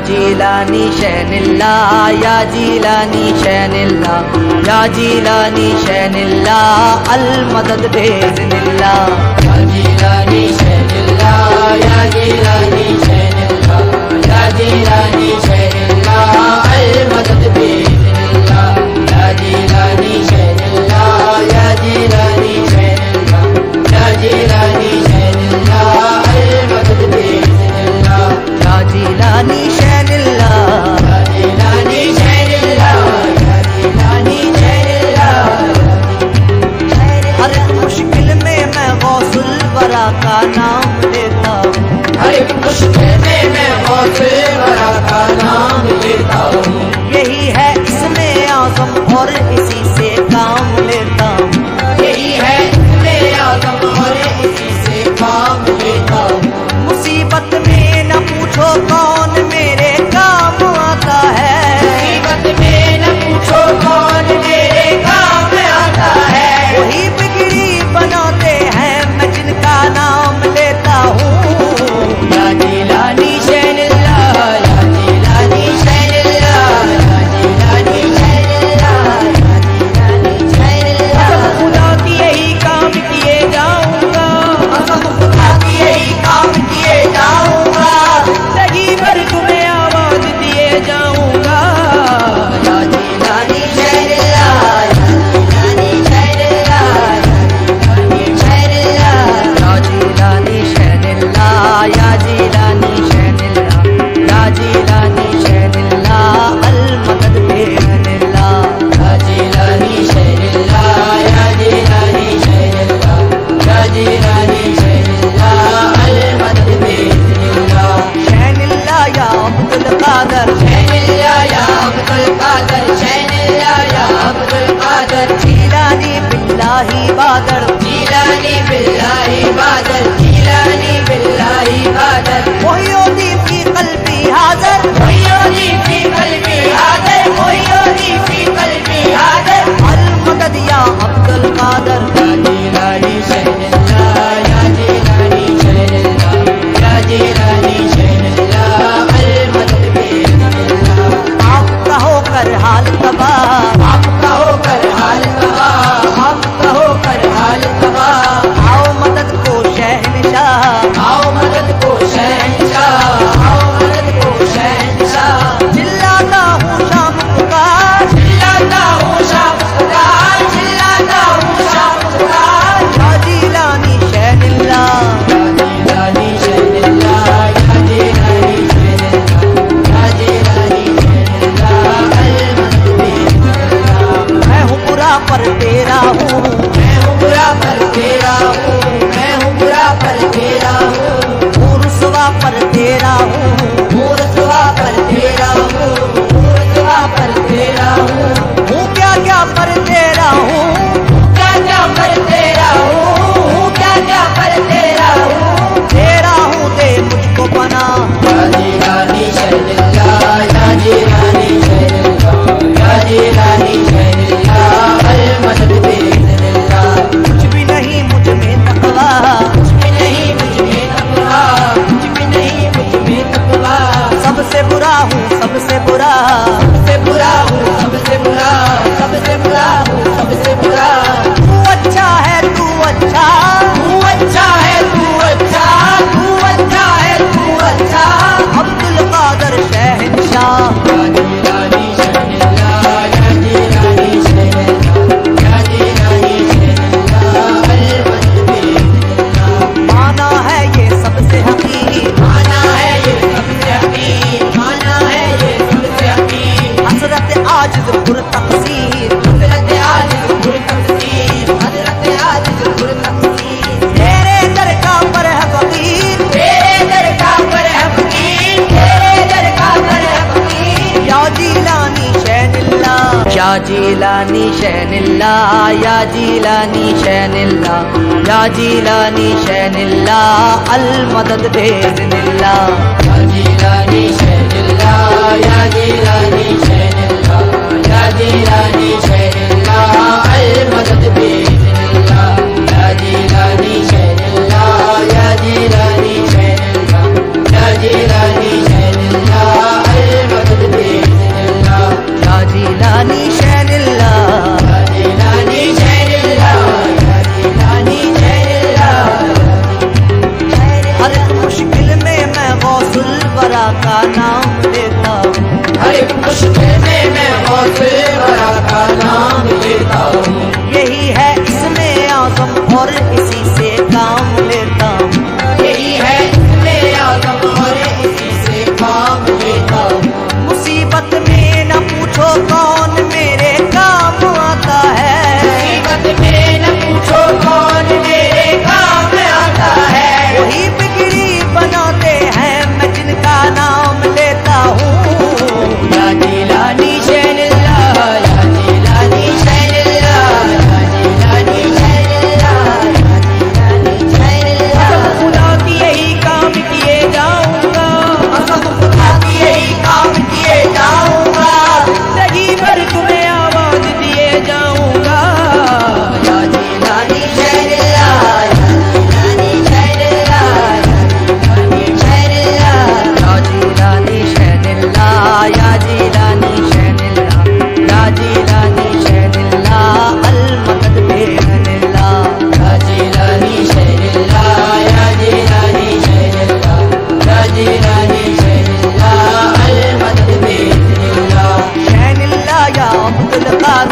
जीलानी शैनिल्ला या जीलानी शैनिल्ला या जीलानी शैनिल्ला अल मदद बेज़निल्ला। या जीलानी शैनिल्ला या जीलानी शैनिल्ला या जीलानी शैनिल्ला अल मदद बेज़निल्ला। या जीलानी शैनिल्ला या जीलानी शैनिल्ला या जीलानी शैनिल्ला अल मदद बेज़निल्ला। या जीलानी शैनिल्ला या जीलानी शैनिल्ला या जीलानी शैनिल्ला। हर एक मुश्किल में मैं गौसुल वरा का नाम लेता हूँ। हर एक मुश्किल में मैं गौसुल वरा का नाम लेता हूँ। यही है इसमें आज़म और इसी से काम लेता हूँ। यही है इसमें आज़म और इसी से काम लेता हूँ। मुसीबत में न पूछो कौन मेरे काम आता है। मुसीबत में न पूछो कौन मेरे काम आता है। वही बिगड़ी बनाते हैं मैं जिनका नाम लेता हूँ। या जीलानी शैनिल्ला या जीलानी शैनिल्ला या जीलानी शैनिल्ला या जीलानी शैनिल्ला। खुदा की यही काम किए जाऊंगा, कसम खुदा की यही काम किए जाऊंगा। जिंदगी भर तुम्हें आवाज दिए जाऊंगा। या जीलानी शैनिल्ला या जीलानी शैनिल्ला या जीलानी शैनिल्ला। या जीलानी शैनिल्ला या जीलानी शैनिल्ला या जीलानी शैनिल्ला अल मदद बेज़निल्ला। या जीलानी शैनिल्ला या जीलानी शैनिल्ला या जीलानी शैनिल्ला अल मदद बेज़निल्ला। शैनिल्ला या अब्दुल कादर शैनिल्ला या अब्दुल कादर शैनिल्ला या अब्दुल कादर। जीलानी बिल्लाही बादर जीलानी बिल्लाही बादल जीलानी बिल्लाही बादल। मोहियोदी फी कल्बी हाज़िर मोहियोदी फी कल्बी हाज़िर मोहियोदी फी कल्बी हाज़िर। अल मदद या अब्दुल कादर। या जीलानी शैनिल्ला या जीलानी शैनिल्ला या जीलानी शैनिल्ला अल मदद बेज़निल्ला। आपका होकर हाल तबाह, आपका होकर हाल तबाह आपका होकर हाल तबाह। आओ मदद को शहंशाह, आओ मदद को शहंशाह आओ मदद को शहंशाह। चिल्लाता हूँ शाम पुकार, चिल्लाता हूँ शाम पुकार चिल्लाता हूँ शाम पुकार। या जीलानी शैनिल्ला या जीलानी शैनिल्ला या जीलानी शैनिल्ला या जीलानी शैनिल्ला अल मदद बेज़निल्ला। मैं हूँ बुरा पर तेरा हूँ, मैं हूँ बुरा पर तेरा हूँ मैं हूँ बुरा पर तेरा हूँ। हूँ रुसवा पर तेरा हूँ, हूँ रुसवा पर तेरा हूँ हूँ रुसवा पर तेरा हूँ। हूँ क्या क्या पर तेरा हूँ। क्या क्या पर तेरा हूँ क्या क्या पर तेरा हूँ। तेरा हूँ दे मुझको बना, या जीलानी शैनिल्ला या जीलानी शैनिल्ला या जीलानी शैनिल्ला अल मदद बेज़निल्ला। कुछ भी नहीं मुझ में तकवा, कुछ भी नहीं मुझ में तकवा कुछ भी नहीं मुझ में तकवा। सबसे बुरा हूँ सबसे बुरा, सबसे बुरा हूँ सबसे बुरा सबसे बुरा हूँ सबसे बुरा। तू अच्छा है तू अच्छा, तू अच्छा है तू अच्छा तू अच्छा है तू अच्छा। अब्दुल कादर शहंशाह। या जीलानी शैनिल्ला या जीलानी शैनिल्ला या जीलानी शैनिल्ला अल मदद बेज़निल्ला। माना है ये सबसे हकीर, माना है ये सबसे हकीर माना है ये सबसे हकीर। हसरत आजिज़ पुर तक़सीर, हज़रत आजिज़ पुर तक़सीर हज़रत आजिज़ पुर तक़सीर। तेरे दर का पर है फकीर, तेरे दर का पर है फकीर तेरे दर का पर है फकीर। या जीलानी शैनिल्ला या जीलानी शैनिल्ला या जीलानी शैनिल्ला या जीलानी शैनिल्ला अल मदद बेज़निल्ला। या जीलानी शैनिल्ला या जीलानी शैनिल्ला या जीलानी शैनिल्ला अल मदद बेज़निल्ला। या जीलानी शैनिल्ला या जीलानी शैनिल्ला या जीलानी शैनिल्ला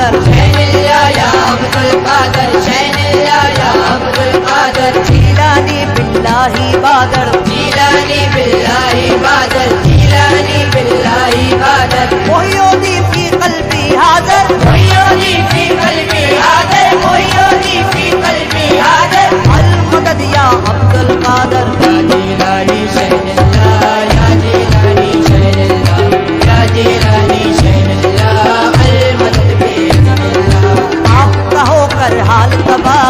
कादर शैनिल्ला या अब्दुल कादर शैनिल्ला या अब्दुल कादर जीलानी बिल्लाही बादर जीलानी बिल्लाही बादल जीलानी बिल्लाही बादल मोहियोदी फी कल्बी हाज़िर मोहियोदी फी कल्बी हाज़िर मोहियोदी फी कल्बी हाज़िर अल मदद या अब्दुल कादर या जीलानी शैनिल्ला या जीलानी शैनिल्ला या जीलानी शैनिल्ला अल मदद बिइज़्निल्लाह आपका होकर हाल तबाह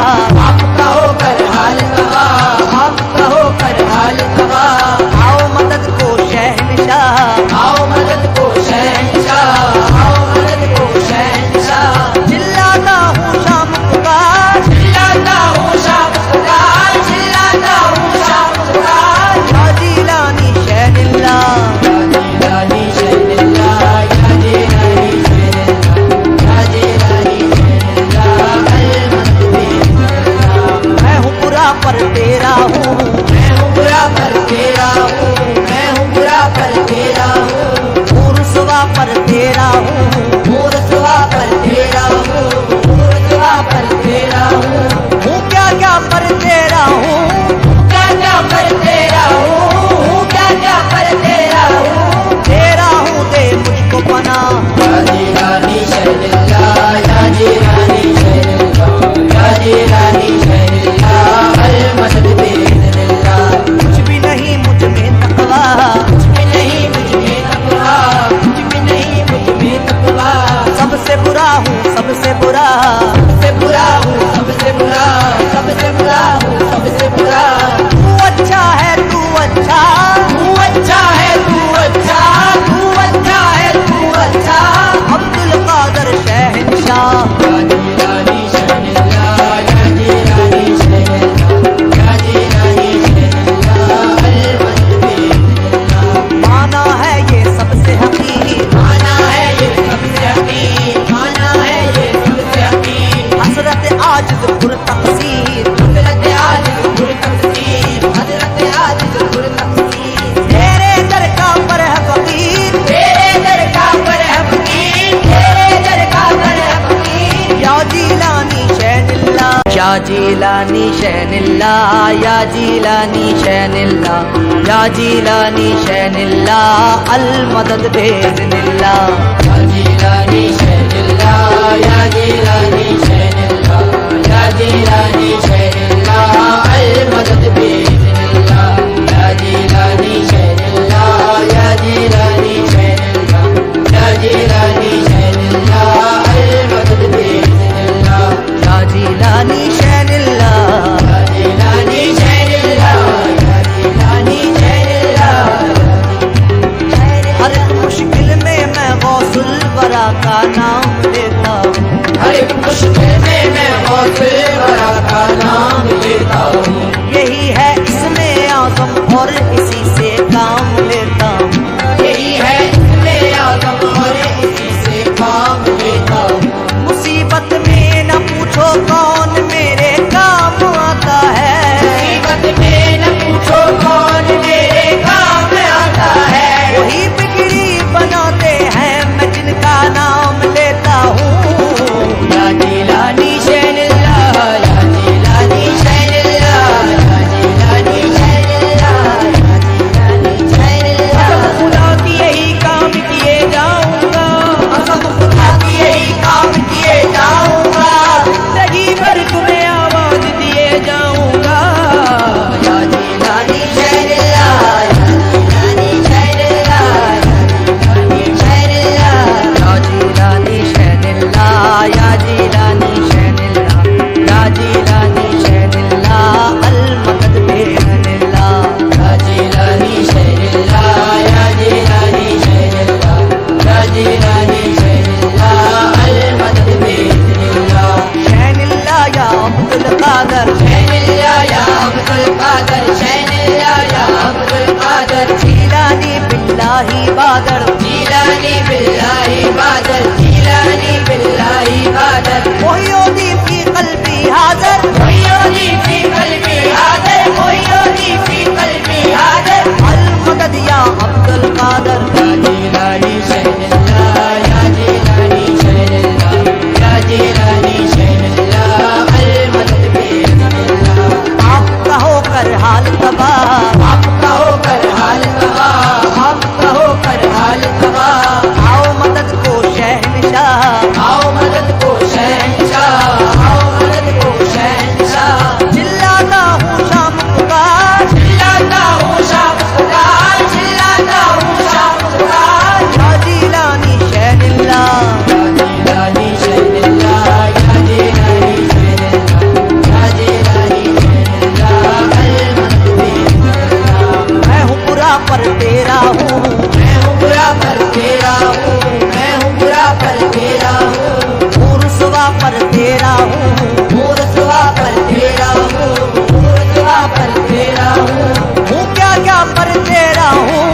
आपका होकर हाल तबाह आपका होकर हाल तबाह आओ मदद को शहंशाह आओ मदद को शहंशाह आओ मदद को शहंशाह चिल्लाता हूँ शाम पुकार चिल्लाता हूँ शाम पुकार चिल्लाता हूँ शाम पुकार या जीलानी शैनिल्ला या जीलानी शैनिल्ला या जीलानी शैनिल्ला या जीलानी शैनिल्ला अल मदद बिइज़्निल्लाह मैं हूँ बुरा पर तेरा हूँ मैं हूँ बुरा पर तेरा हूँ मैं हूँ बुरा पर तेरा हूँ रुसवा पर तेरा हूँ रुसवा पर तेरा हूँ रुसवा पर तेरा हूँ हूँ क्या क्या पर तेरा हूँ क्या क्या पर तेरा हूँ क्या क्या पर तेरा हूँ तेरा हूँ दे मुझको पना या जीलानी शैनिल्ला या जीलानी शैनिल्ला या जीलानी शैनिल्ला अल मदद बिइज़्निल्लाह कुछ भी नहीं मुझ में तकवा कुछ भी नहीं मुझ में तकवा कुछ भी नहीं मुझ में तकवा सबसे बुरा हूँ सबसे बुरा सबसे बुरा हूँ सबसे बुरा सबसे बुरा हूँ सबसे बुरा तू अच्छा है तू अच्छा तू अच्छा है तू अच्छा तू अच्छा है तू अच्छा अब्दुल कादर शहंशाह या जीलानी शैनिल्ला या जीलानी शैनिल्ला या जीलानी शैनिल्ला अल मदद बिइज़्निल्लाह माना है ये सबसे हकीर माना है ये सबसे हकीम माना है ये सबसे हकीम हसरत आजिज़ पुर तक़सीर हज़रत आजिज़ पुर तक़सीर हज़रत आजिज़ पुर तक़सीर तेरे दर का पर है फकीर तेरे दर का पर है फकीर तेरे दर का पर है फकीर या जीलानी शैनिल्ला या जीलानी शैनिल्ला या जीलानी शैनिल्ला या जीलानी शैनिल्ला अल मदद बिइज़्निल्लाह या जीलानी शैनिल्ला या जीलानी शैनिल्ला या जीलानी शैनिल्ला अल मदद बिइज़्निल्लाह या जीलानी शैनिल्ला या जीलानी शैनिल्ला या जीलानी शैनिल्ला अल मदद बिइज़्निल्लाह या जीलानी शैनिल्ला या जीलानी शैनिल्ला या जीलानी शैनिल्ला हर एक मुश्किल में मैं गौसुल बरा का नाम लेता हूँ हर एक मुश्किल में मैं गौसुल बरा का नाम लेता हूँ यही है इसमें आज़म और इसी से काम लेता हूँ यही है इसमें आज़म और इसी से काम लेता हूँ मुसीबत में न पूछो कौन मेरे काम आता है मुसीबत में न पूछो कौन मेरे काम आता है वही बिगड़ी बनाते हैं मैं जिनका नाम लेता हूँ या जीलानी शैनिल्ला तेरा हूँ, रुतबा पर तेरा हूँ, रुतबा पर तेरा हूँ। क्या क्या पर तेरा हूँ,